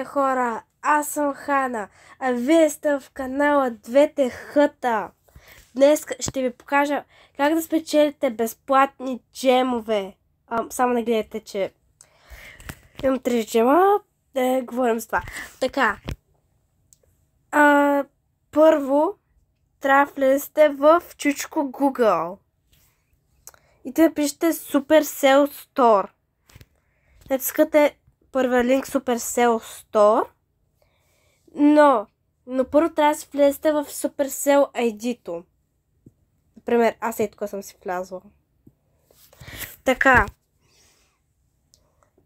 хора, аз съм Хана, а вие сте в канала Двете Хъта. Днес ще ви покажа как да спечелите безплатни джемове. Само не гледайте, че имам 3 джема, да говорим с това. Така, първо трябва да влезете в чучко Google и да пишете Supercell Store. Натискате първия линк Supercell Store, но първо трябва да си влезете в Supercell ID-то. Например, аз тук съм си влязла. Така.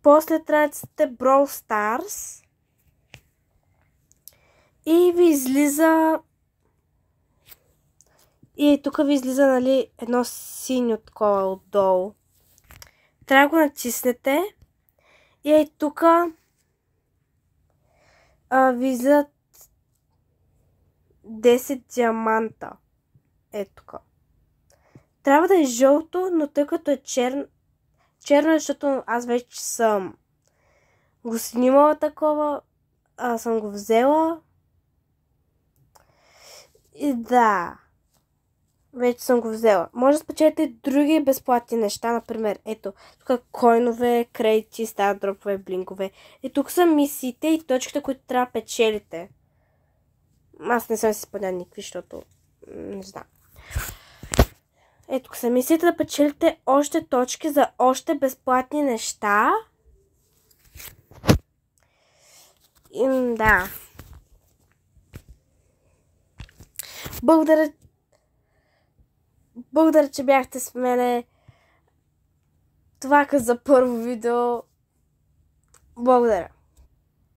После трябва да сте Brawl Stars и ви излиза тук ви излиза, нали, едно синьо такова отдолу. Трябва да го натиснете и тук ви излизат 10 диаманта. Тук. Трябва да е жълто, но тъй като е черно, защото аз вече съм го снимала такова, съм го взела. И да, вече съм го взела. Може да спечелите други безплатни неща, например, ето, тук койнове, кредити, стар дропове, блинкове. И тук са мисиите и точките, които трябва да печелите. Аз не съм си спомняла никакви, защото не знам. Тук са мисиите да печелите още точки за още безплатни неща. И да. Благодаря, че бяхте с мене. Това за първо видео. Благодаря.